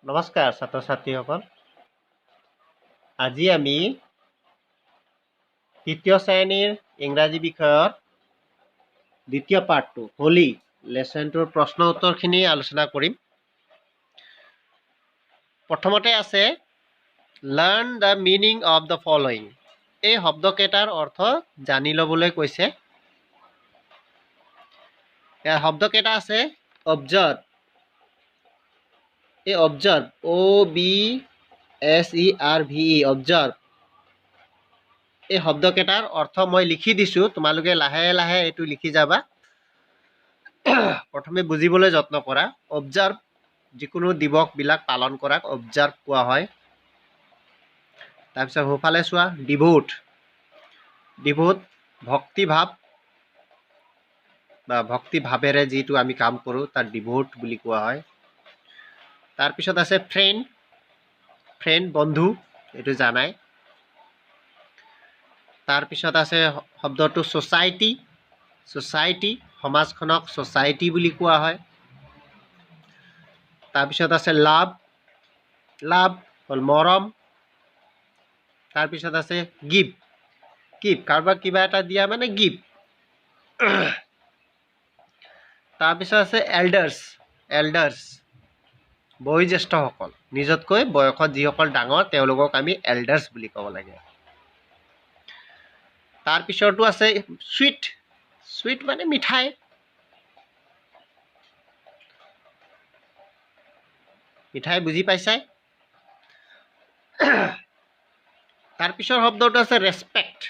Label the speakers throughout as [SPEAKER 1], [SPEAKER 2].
[SPEAKER 1] নমস্কাৰ ছাত্ৰ ছাত্ৰীসকল। আজি আমি তৃতীয় শ্ৰেণীৰ ইংৰাজী বিষয়ৰ দ্বিতীয় পাঠটো হোলি লেচনটোৰ প্ৰশ্ন উত্তৰখিনি আলোচনা কৰিম। প্ৰথমতে আছে learn the meaning of the following. এই শব্দকেইটাৰ অৰ্থ জানি ল'বলৈ কৈছে। ইয়াৰ শব্দকেইটা আছে অবজাৰ্ভ। এই অবজাৰ্ভ OBSERVE অবজাৰ্ভ এই শব্দকেইটাৰ অৰ্থ মই লিখি দিছোঁ, তোমালোকে লাহে লাহে এইটো লিখি যাবা। প্ৰথমে বুজিবলৈ যত্ন কৰা। অবজাৰ্ভ যিকোনো দিৱসবিলাক পালন কৰাক অবজাৰ্ভ কোৱা হয়। তাৰপিছত সোঁফালে চোৱা ডিভোট। ডিভোট ভক্তিভাৱ বা ভক্তিভাৱেৰে যিটো আমি কাম কৰোঁ তাক ডিভোট বুলি কোৱা হয়। তাৰপিছত আছে ফ্ৰেণ্ড। ফ্ৰেণ্ড বন্ধু, এইটো জানাই। তাৰপিছত আছে শব্দটো ছ'চাইটি। ছ'চাইটি সমাজখনক ছ'চাইটি বুলি কোৱা হয়। তাৰপিছত আছে লাভ। লাভ হ'ল মৰম। তাৰপিছত আছে গিভ। গিভ কাৰোবাক কিবা এটা দিয়া মানে গিভ। তাৰপিছত আছে এল্ডাৰ্ছ। এল্ডাৰ্ছ বয়োজ্যেষ্ঠসকল, নিজতকৈ বয়সত যিসকল ডাঙৰ তেওঁলোকক আমি এল্ডাৰ্ছ বুলি ক'ব লাগে। তাৰপিছতো আছে চুইট। চুইট মানে মিঠাই। মিঠাই বুজি পাইছাই। তাৰপিছৰ শব্দটো আছে ৰেচপেক্ট।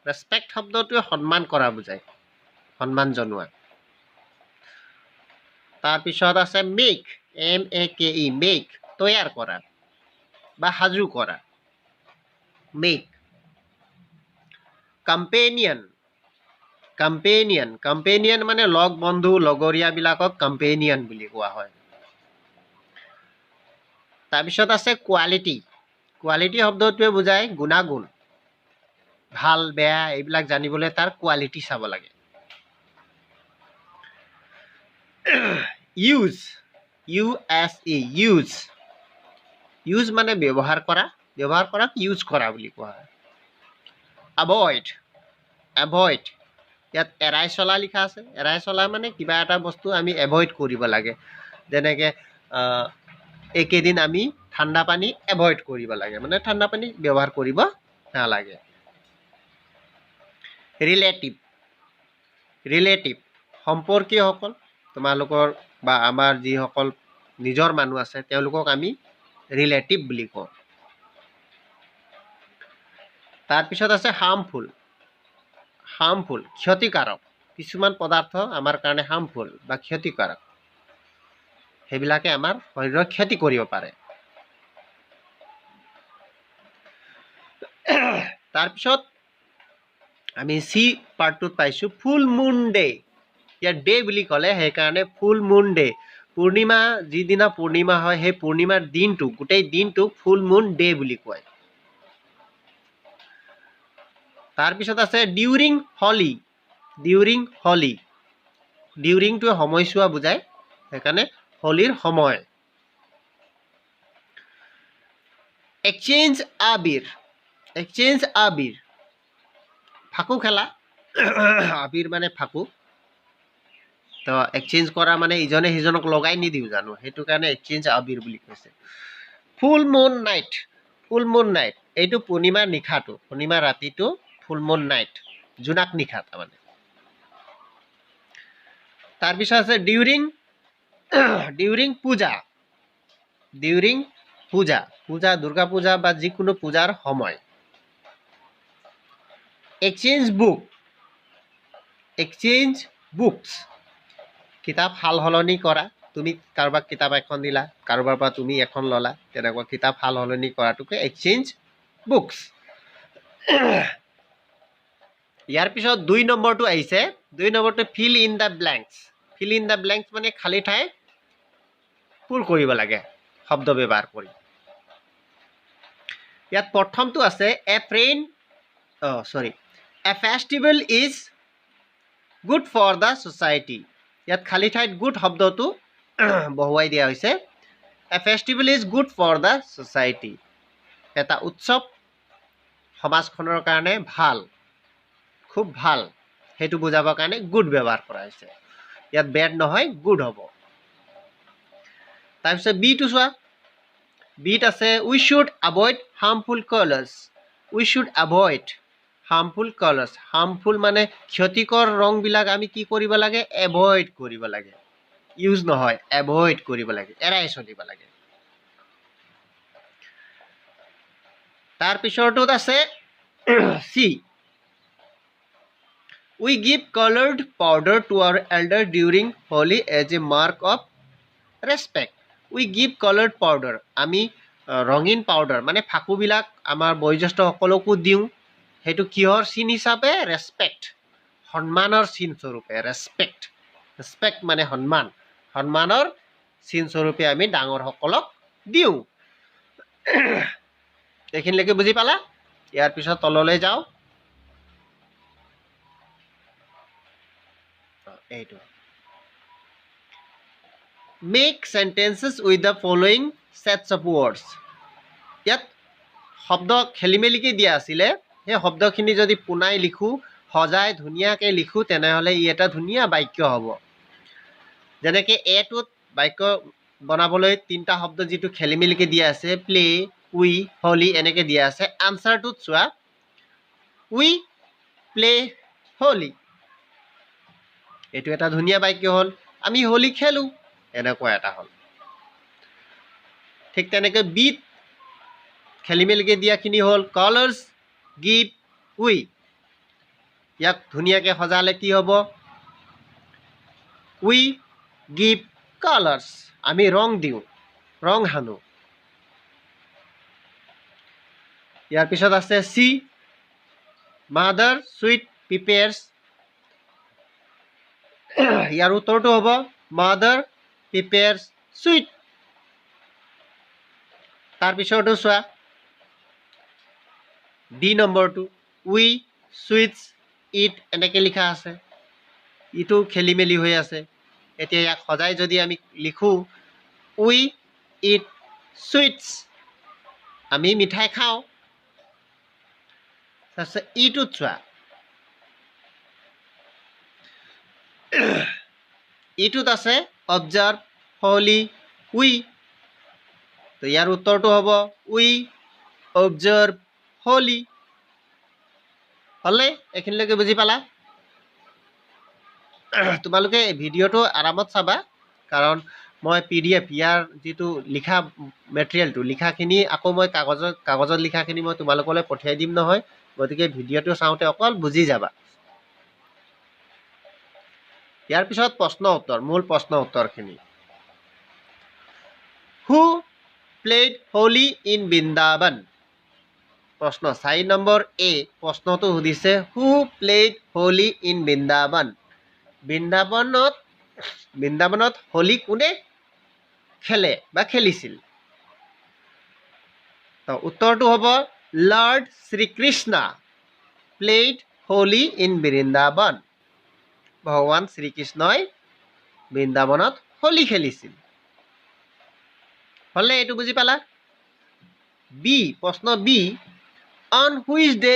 [SPEAKER 1] ৰেচপেক্ট শব্দটোৱে সন্মান কৰা বুজায়, সন্মান জনোৱা। তাৰপিছত আছে মেক। MAKE মেক তৈয়াৰ কৰা বা সাজু কৰা। মেক। কম্পেনিয়ন। কম্পেনিয়ন কম্পেনিয়ন মানে লগ বন্ধু লগৰীয়াবিলাকক কম্পেনিয়ন বুলি কোৱা হয়। তাৰপিছত আছে কোৱালিটি। কোৱালিটি শব্দটোৱে বুজায় গুণাগুণ, ভাল বেয়া এইবিলাক জানিবলৈ তাৰ কোৱালিটি চাব লাগে। ইউজ। USE use. ইউজ মানে ব্যৱহাৰ কৰা। ব্যৱহাৰ কৰাক ইউজ কৰা বুলি কোৱা হয়। এভইড। এভইড ইয়াত এৰাই চলা লিখা আছে। এৰাই চলা মানে কিবা এটা বস্তু আমি এভইড কৰিব লাগে। যেনেকৈ এইকেইদিন আমি ঠাণ্ডা পানী এভইড কৰিব লাগে, মানে ঠাণ্ডা পানী ব্যৱহাৰ কৰিব নালাগে। ৰিলেটিভ। ৰিলেটিভ সম্পৰ্কীয়সকল, তোমালোকৰ বা আমাৰ যিসকল নিজৰ মানুহ আছে তেওঁলোকক আমি ৰিলেটিভ বুলি কওঁ। তাৰপিছত আছে হাৰ্মফুল। হাৰ্মফুল ক্ষতিকাৰক। কিছুমান পদাৰ্থ আমাৰ কাৰণে হাৰ্মফুল বা ক্ষতিকাৰক, সেইবিলাকে আমাৰ শৰীৰৰ ক্ষতি কৰিব পাৰে। তাৰপিছত আমি চি পাৰ্টটোত পাইছোঁ ফুল মুন ডে। ইয়াত ডে বুলি ক'লে সেইকাৰণে ফুল মুন ডে। পূৰ্ণিমা যিদিনা পূৰ্ণিমা হয় সেই পূৰ্ণিমাৰ দিনটো, গোটেই দিনটোক ফুল মুন ডে বুলি কয়। তাৰপিছত আছে ডিউৰিং হলি। ডিউৰিং হলি। ডিউৰিংটোৱে সময়ছোৱা বুজায়, সেইকাৰণে হলিৰ সময়। এক্সচেঞ্জ আবিৰ। এক্সচেঞ্জ আবিৰ ফাকু খেলা। আবিৰ মানে ফাকু। তো এক্সচেঞ্জ কৰা মানে ইজনে সিজনক লগাই নিদিওঁ জানো, সেইটো কাৰণে এক্সচেঞ্জ আবিৰ বুলি কৈছে। Full moon night. Full moon night এইটো পূৰ্ণিমাৰ নিশাটো, পূৰ্ণিমাৰ ৰাতিটো ফুল মুন নাইট, জোনাক নিশা তাৰমানে। তাৰপিছত আছে ডিউৰিং। ডিউৰিং পূজা। ডিউৰিং পূজা। পূজা দুৰ্গা পূজা বা যিকোনো পূজাৰ সময়। Exchange book. এক্সচেঞ্জ বুকছ কিতাপ সাল সলনি কৰা। তুমি কাৰোবাক কিতাপ এখন দিলা, কাৰোবাৰ পৰা তুমি এখন ল'লা, তেনেকুৱা কিতাপ সাল সলনি কৰাটোকে এক্সচেঞ্জ বুকছ। ইয়াৰ পিছত 2 নম্বৰটো আহিছে। 2 নম্বৰটো fill in the blanks. Fill in the blanks মানে খালী ঠাই পূৰ কৰিব লাগে শব্দ ব্যৱহাৰ কৰি। ইয়াত প্ৰথমটো আছে a festival is good for the society. ইয়াত খালী ঠাইত গুড শব্দটো বহুৱাই দিয়া হৈছে। A festival is good for the society. এটা উৎসৱ সমাজখনৰ কাৰণে ভাল, খুব ভাল, সেইটো বুজাবৰ কাৰণে গুড ব্যৱহাৰ কৰা হৈছে। ইয়াত বেড নহয়, গুড হ'ব। তাৰপিছত বিটো চোৱা, বিট আছে we should avoid harmful colors. We should avoid harmful colors. harmful মানে ক্ষতিকৰ ৰংবিলাক আমি কি কৰিব লাগে? এভইড কৰিব লাগে। ইউজ নহয়, এভইড কৰিব লাগে, এৰাই চলিব লাগে। তাৰপিছৰটোত আছে C we give colored powder to our elder during Holi as a mark of respect. We give colored powder. আমি ৰঙীন পাউডাৰ মানে ফাকুবিলাক আমাৰ বয়োজ্যেষ্ঠসকলকো দিওঁ। সেইটো কিহৰ চিন হিচাপে? ৰেচপেক্ট, সন্মানৰ চিন স্বৰূপে। ৰেচপেক্ট, ৰেচপেক্ট মানে সন্মান, সন্মানৰ চিন স্বৰূপে আমি ডাঙৰসকলক দিওঁ। এইখিনিলৈকে বুজি পালা? ইয়াৰ পিছত তললৈ যাওঁ। এইটো make sentences with the following sets of words. ইয়াত শব্দ খেলি মেলিকে দিয়া আছিলে, সেই শব্দখিনি যদি পুনাই লিখোঁ, সজাই ধুনীয়াকৈ লিখোঁ, তেনেহ'লে ই এটা ধুনীয়া বাক্য হ'ব। যেনেকৈ এটোত বাক্য বনাবলৈ তিনিটা শব্দ যিটো খেলি মেলিকে দিয়া আছে, প্লে, উই, হলি এনেকৈ দিয়া আছে। আনচাৰটোত চোৱা, উই প্লে হলি, এইটো এটা ধুনীয়া বাক্য হ'ল। আমি হোলী খেলোঁ, এনেকুৱা এটা হ'ল। ঠিক তেনেকৈ বিট খেলি মেলিকে দিয়াখিনি হ'ল কালাৰ্ছ গিভ উই। ইয়াক ধুনীয়াকৈ সজালে কি হ'ব? উই গিভ কালাৰ্ছ, আমি ৰং দিওঁ, ৰং সানো। ইয়াৰ পিছত আছে চি মাদাৰ চুইট প্ৰিপেয়াৰ্ছ। ইয়াৰ উত্তৰটো হ'ব মাদাৰ প্ৰিপেয়াৰ্ছ চুইট। তাৰপিছতো চোৱা ডি নম্বৰটো উই চুইটছ ইট এনেকৈ লিখা আছে, ইটো খেলি মেলি হৈ আছে। এতিয়া ইয়াক সজাই যদি আমি লিখোঁ, উই ইট চুইটছ, আমি মিঠাই খাওঁ। তাৰপিছত ইটোত চোৱা, ইটোত আছে অবজাৰ্ভ হলি উই, তো ইয়াৰ উত্তৰটো হ'ব উই অবজাৰ্ভ হলি। হ'লে এইখিনিলৈকে বুজি পালা? তোমালোকে ভিডিঅ'টো আৰামত চাবা, কাৰণ মই PDF ইয়াৰ যিটো লিখা মেটেৰিয়েলটো, লিখাখিনি আকৌ মই কাগজত লিখাখিনি মই তোমালোকলৈ পঠিয়াই দিম নহয়, গতিকে ভিডিঅ'টো চাওঁতে অকল বুজি যাবা। ইয়াৰ পিছত প্ৰশ্ন উত্তৰ, মূল প্ৰশ্ন উত্তৰখিনি। Who played Holi in Vrindavan? প্ৰশ্ন 4 নম্বৰ এ, প্ৰশ্নটো সুধিছে who played Holi in Vrindavan? বৃন্দাবনত হোলী কোনে খেলে বা খেলিছিল? তো উত্তৰটো হ'ব lord Shrikrishna played Holi in Vrindavan. ভগৱান শ্ৰীকৃষ্ণই বৃন্দাবনত হোলী খেলিছিল। হ'লে এইটো বুজি পালা? বি, প্ৰশ্ন b, on which day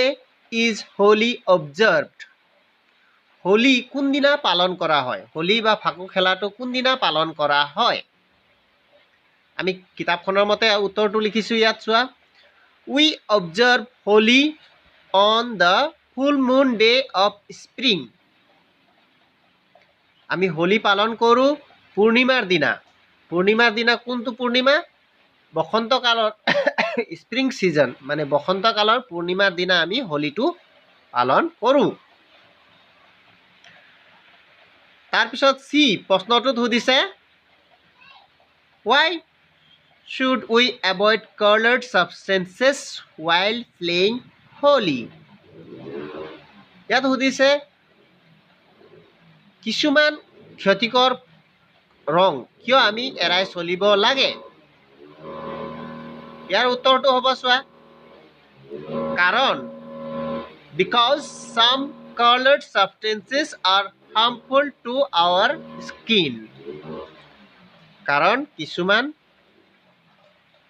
[SPEAKER 1] is Holi observed? Holi কোনদিনা পালন কৰা হয়? হোলী বা ফাকু খেলাটো কোনদিনা পালন কৰা হয়? আমি কিতাপখনৰ মতে উত্তৰটো লিখিছোঁ, ইয়াত চোৱা, we observe Holi on the full moon day of spring. আমি হোলী পালন কৰোঁ পূৰ্ণিমাৰ দিনা। পূৰ্ণিমাৰ দিনা কোনটো পূৰ্ণিমা? বসন্ত কালৰ স্প্ৰিং ছিজন মানে বসন্ত কালৰ পূৰ্ণিমাৰ দিনা আমি হোলীটো পালন কৰোঁ। তাৰপিছত চি, প্ৰশ্নটোত সুধিছে why should we avoid coloured substances while playing Holi? ইয়াত সুধিছে কিছুমান ক্ষতিকৰ ৰং কিয় আমি এৰাই চলিব লাগে? ইয়াৰ উত্তৰটো হ'ব চোৱা, কাৰণ because some colored substances are harmful to our skin. কাৰণ কিছুমান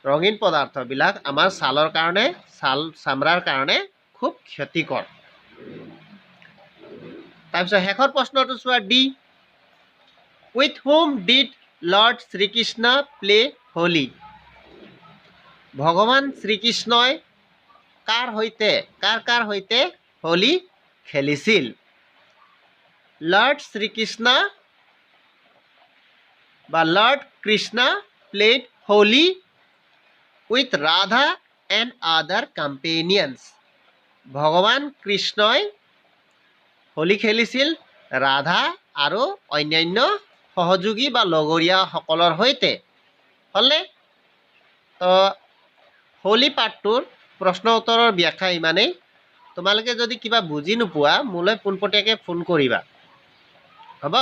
[SPEAKER 1] ৰঙীন পদাৰ্থবিলাক আমাৰ ছালৰ কাৰণে চামৰাৰ কাৰণে খুব ক্ষতিকৰ তাৰপিছত শেষৰ প্ৰশ্নটো চোৱা D with whom did lord Shrikrishna play Holi ভগৱান শ্ৰীকৃষ্ণই কাৰ সৈতে হোলী খেলিছিল লৰ্ড শ্ৰীকৃষ্ণ বা lord Krishna played Holi with Radha and other companions ভগৱান কৃষ্ণই হোলী খেলিছিল ৰাধা আৰু অন্যান্য সহযোগী বা লগৰীয়াসকলৰ সৈতে হ'লে তো হোলী পাঠটোৰ প্ৰশ্ন উত্তৰৰ ব্যাখ্যা ইমানেই তোমালোকে যদি কিবা বুজি নোপোৱা মোলৈ পোনপটীয়াকৈ ফোন কৰিবা হ'ব